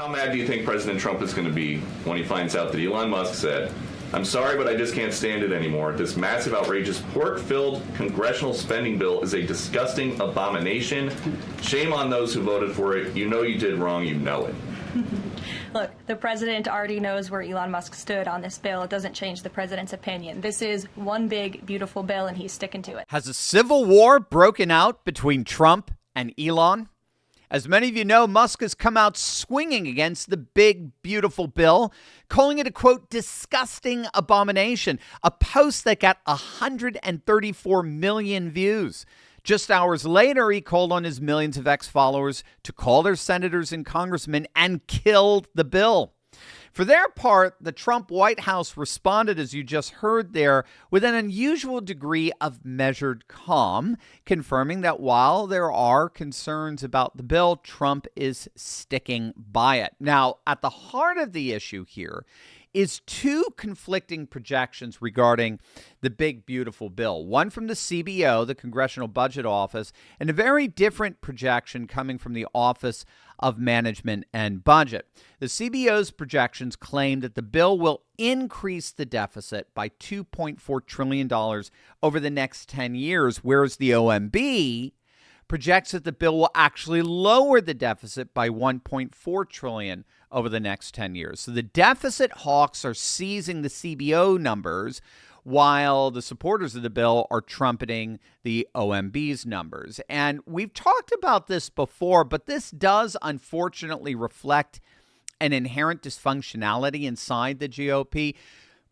How mad do you think President Trump is going to be when he finds out that Elon Musk said, "I'm sorry, but I just can't stand it anymore. This massive, outrageous, pork-filled congressional spending bill is a disgusting abomination. Shame on those who voted for it. You know you did wrong. You know it." Look, the president already knows where Elon Musk stood on this bill. It doesn't change the president's opinion. This is one big, beautiful bill, and he's sticking to it. Has a civil war broken out between Trump and Elon? As many of you know, Musk has come out swinging against the big, beautiful bill, calling it a, quote, disgusting abomination, a post that got 134 million views. Just hours later, he called on his millions of ex-followers to call their senators and congressmen and killed the bill. For their part, the Trump White House responded, as you just heard there, with an unusual degree of measured calm, confirming that while there are concerns about the bill, Trump is sticking by it. Now, at the heart of the issue here is two conflicting projections regarding the big, beautiful bill. One from the CBO, the Congressional Budget Office, and a very different projection coming from the Office of Management and Budget. The CBO's projections claim that the bill will increase the deficit by $2.4 trillion over the next 10 years, whereas the OMB projects that the bill will actually lower the deficit by $1.4 trillion over the next 10 years. So the deficit hawks are seizing the CBO numbers, while the supporters of the bill are trumpeting the OMB's numbers. And we've talked about this before, but this does unfortunately reflect an inherent dysfunctionality inside the GOP.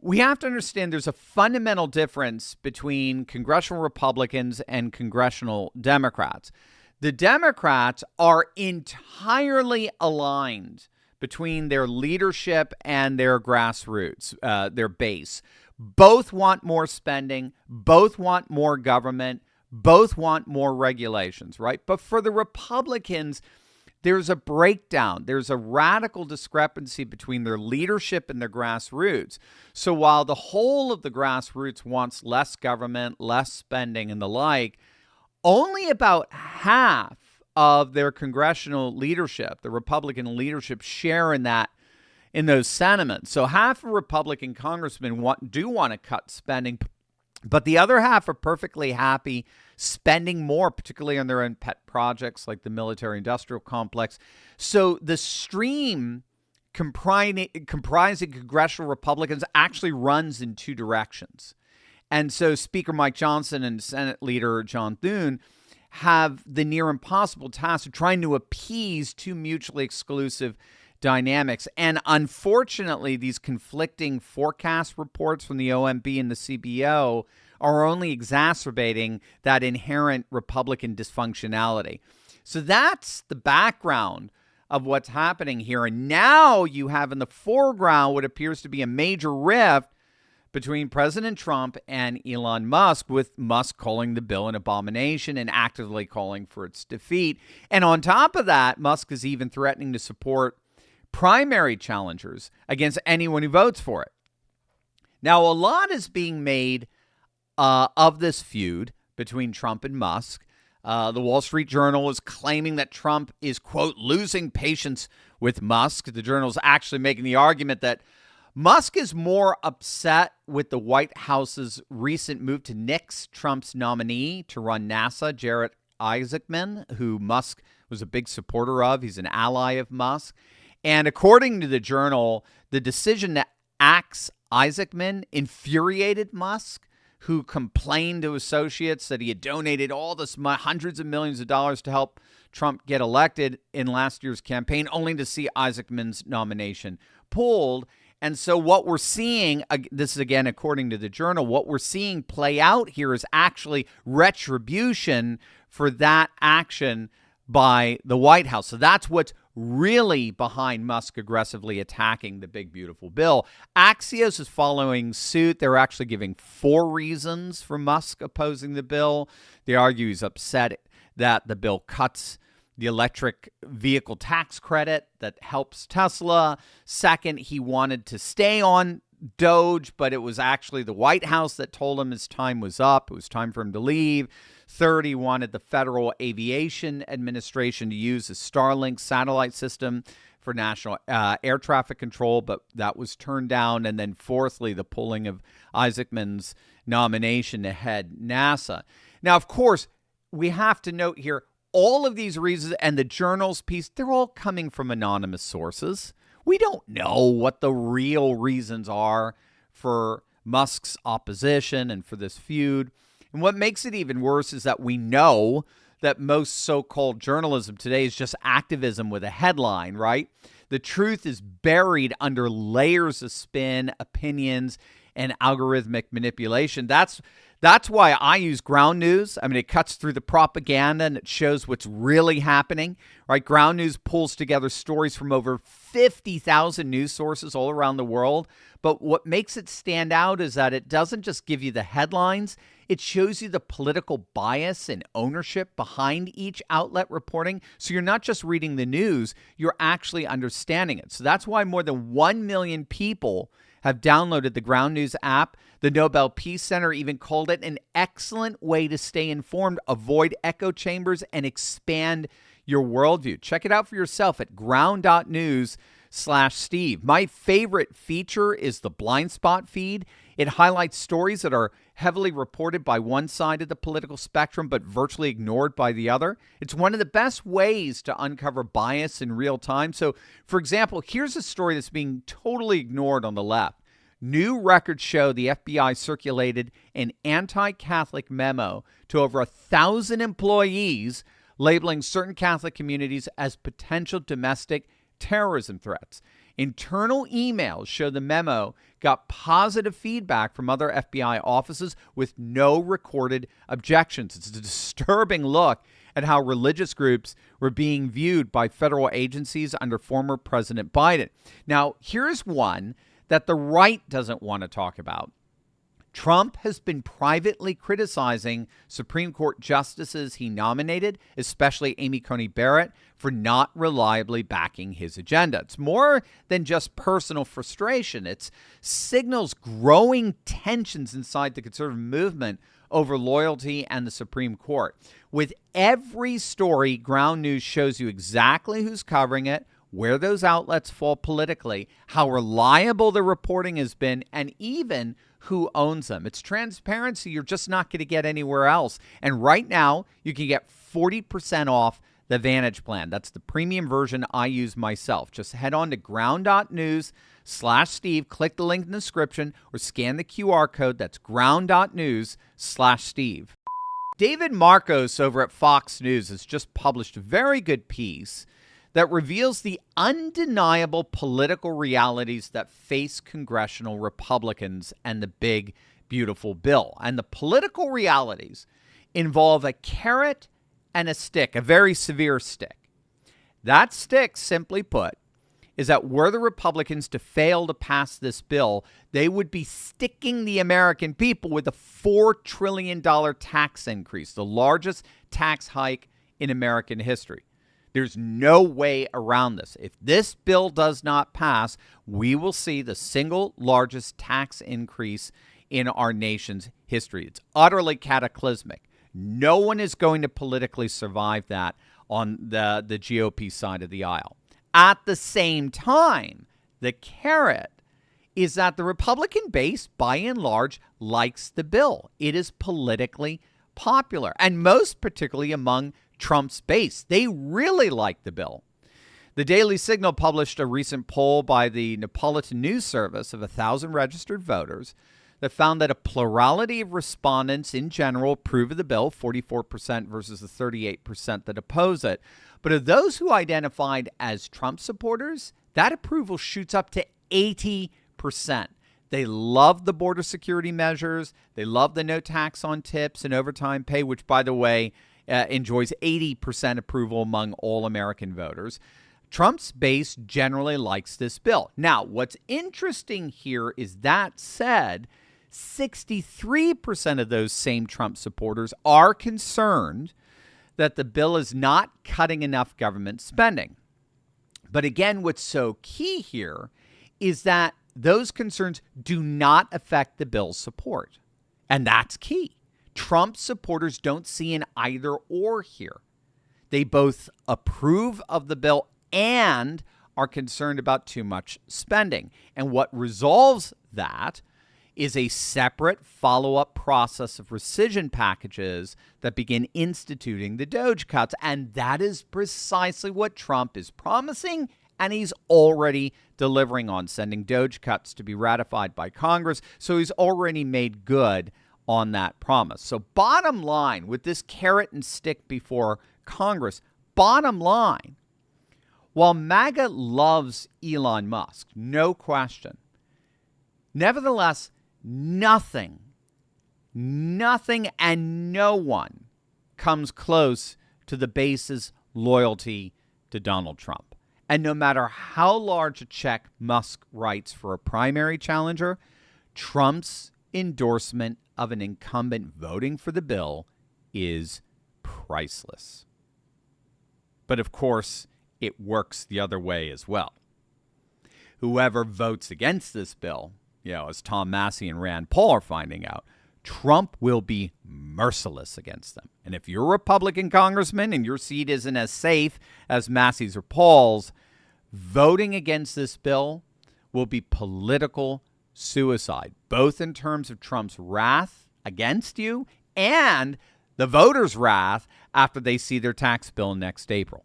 We have to understand there's a fundamental difference between congressional Republicans and congressional Democrats. The Democrats are entirely aligned between their leadership and their grassroots, their base. Both want more spending, both want more government, both want more regulations, right? But for the Republicans, there's a breakdown. There's a radical discrepancy between their leadership and their grassroots. So while the whole of the grassroots wants less government, less spending, and the like, only about half of their congressional leadership, the Republican leadership, share in those sentiments. So half of Republican congressmen do want to cut spending, but the other half are perfectly happy spending more, particularly on their own pet projects like the military-industrial complex. So the stream comprising congressional Republicans actually runs in two directions. And so Speaker Mike Johnson and Senate Leader John Thune have the near impossible task of trying to appease two mutually exclusive dynamics. And unfortunately, these conflicting forecast reports from the OMB and the CBO are only exacerbating that inherent Republican dysfunctionality. So that's the background of what's happening here. And now you have in the foreground what appears to be a major rift between President Trump and Elon Musk, with Musk calling the bill an abomination and actively calling for its defeat. And on top of that, Musk is even threatening to support primary challengers against anyone who votes for it. Now, a lot is being made of this feud between Trump and Musk. The Wall Street Journal is claiming that Trump is, quote, losing patience with Musk. The Journal is actually making the argument that Musk is more upset with the White House's recent move to nix Trump's nominee to run NASA, Jared Isaacman, who Musk was a big supporter of. He's an ally of Musk. And according to the Journal, the decision to axe Isaacman infuriated Musk, who complained to associates that he had donated all this hundreds of millions of dollars to help Trump get elected in last year's campaign, only to see Isaacman's nomination pulled. And so what we're seeing, this is again according to the Journal, what we're seeing play out here is actually retribution for that action by the White House. So that's what's really behind Musk aggressively attacking the big, beautiful bill. Axios is following suit. They're actually giving 4 reasons for Musk opposing the bill. They argue he's upset that the bill cuts the electric vehicle tax credit that helps Tesla. Second, he wanted to stay on Doge, but it was actually the White House that told him his time was up. It was time for him to leave. Third, he wanted the Federal Aviation Administration to use the Starlink satellite system for national air traffic control, but that was turned down. And then fourthly, the pulling of Isaacman's nomination to head NASA. Now, of course, we have to note here, all of these reasons and the journal's piece, they're all coming from anonymous sources. We don't know what the real reasons are for Musk's opposition and for this feud. And what makes it even worse is that we know that most so-called journalism today is just activism with a headline, right? The truth is buried under layers of spin, opinions, and algorithmic manipulation. That's why I use Ground News. I mean, it cuts through the propaganda and it shows what's really happening, right? Ground News pulls together stories from over 50,000 news sources all around the world. But what makes it stand out is that it doesn't just give you the headlines. It shows you the political bias and ownership behind each outlet reporting. So you're not just reading the news, you're actually understanding it. So that's why more than 1 million people have downloaded the Ground News app. The Nobel Peace Center even called it an excellent way to stay informed, avoid echo chambers, and expand your worldview. Check it out for yourself at ground.news/Steve. My favorite feature is the blind spot feed. It highlights stories that are heavily reported by one side of the political spectrum, but virtually ignored by the other. It's one of the best ways to uncover bias in real time. So, for example, here's a story that's being totally ignored on the left. New records show the FBI circulated an anti-Catholic memo to over 1,000 employees labeling certain Catholic communities as potential domestic terrorism threats. Internal emails show the memo got positive feedback from other FBI offices with no recorded objections. It's a disturbing look at how religious groups were being viewed by federal agencies under former President Biden. Now, here's one that the right doesn't want to talk about. Trump has been privately criticizing Supreme Court justices he nominated, especially Amy Coney Barrett, for not reliably backing his agenda. It's more than just personal frustration. It signals growing tensions inside the conservative movement over loyalty and the Supreme Court. With every story, Ground News shows you exactly who's covering it, where those outlets fall politically, how reliable the reporting has been, and even who owns them. It's transparency you're just not going to get anywhere else. And right now, you can get 40% off the Vantage plan. That's the premium version I use myself. Just head on to ground.news/Steve, click the link in the description, or scan the QR code. That's ground.news/Steve. David Marcos over at Fox News has just published a very good piece that reveals the undeniable political realities that face congressional Republicans and the big, beautiful bill. And the political realities involve a carrot and a stick, a very severe stick. That stick, simply put, is that were the Republicans to fail to pass this bill, they would be sticking the American people with a $4 trillion tax increase, the largest tax hike in American history. There's no way around this. If this bill does not pass, we will see the single largest tax increase in our nation's history. It's utterly cataclysmic. No one is going to politically survive that on the GOP side of the aisle. At the same time, the carrot is that the Republican base, by and large, likes the bill. It is politically popular, and most particularly among Trump's base. They really like the bill. The Daily Signal published a recent poll by the Neapolitan News Service of 1,000 registered voters that found that a plurality of respondents in general approve of the bill, 44% versus the 38% that oppose it. But of those who identified as Trump supporters, that approval shoots up to 80%. They love the border security measures. They love the no tax on tips and overtime pay, which, by the way, enjoys 80% approval among all American voters. Trump's base generally likes this bill. Now, what's interesting here is that said, 63% of those same Trump supporters are concerned that the bill is not cutting enough government spending. But again, what's so key here is that those concerns do not affect the bill's support. And that's key. Trump supporters don't see an either or here. They both approve of the bill and are concerned about too much spending. And what resolves that is a separate follow-up process of rescission packages that begin instituting the DOGE cuts. And that is precisely what Trump is promising, and he's already delivering on, sending DOGE cuts to be ratified by Congress. So he's already made good on that promise. So bottom line, with this carrot and stick before Congress, bottom line, while MAGA loves Elon Musk, no question, nevertheless, nothing and no one comes close to the base's loyalty to Donald Trump. And no matter how large a check Musk writes for a primary challenger, Trump's endorsement of an incumbent voting for the bill is priceless. But of course, it works the other way as well. Whoever votes against this bill, as Tom Massey and Rand Paul are finding out, Trump will be merciless against them. And if you're a Republican congressman and your seat isn't as safe as Massey's or Paul's, voting against this bill will be political suicide, both in terms of Trump's wrath against you and the voters' wrath after they see their tax bill next April.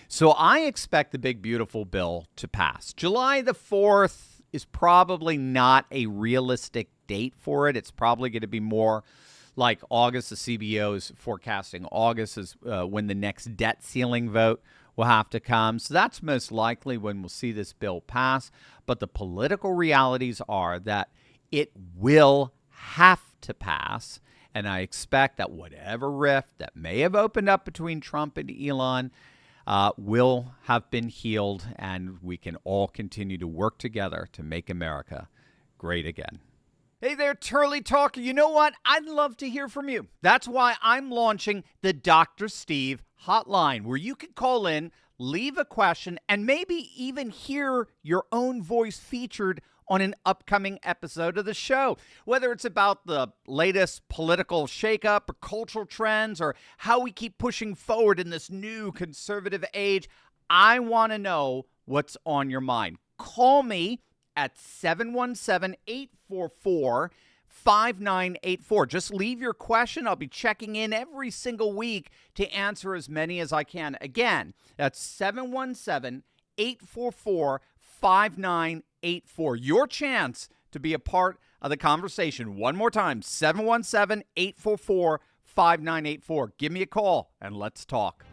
So I expect the big, beautiful bill to pass. July the 4th is probably not a realistic date for it. It's probably going to be more like August. The CBO is forecasting August is when the next debt ceiling vote will have to come. So that's most likely when we'll see this bill pass. But the political realities are that it will have to pass. And I expect that whatever rift that may have opened up between Trump and Elon will have been healed, and we can all continue to work together to make America great again. Hey there, Turley Talker. You know what? I'd love to hear from you. That's why I'm launching the Dr. Steve Hotline, where you can call in, leave a question, and maybe even hear your own voice featured on an upcoming episode of the show. Whether it's about the latest political shakeup or cultural trends or how we keep pushing forward in this new conservative age, I want to know what's on your mind. Call me at 717-844-5984. Just leave your question. I'll be checking in every single week to answer as many as I can. Again, that's 717-844-5984. Your chance to be a part of the conversation. One more time, 717-844-5984. Give me a call and let's talk.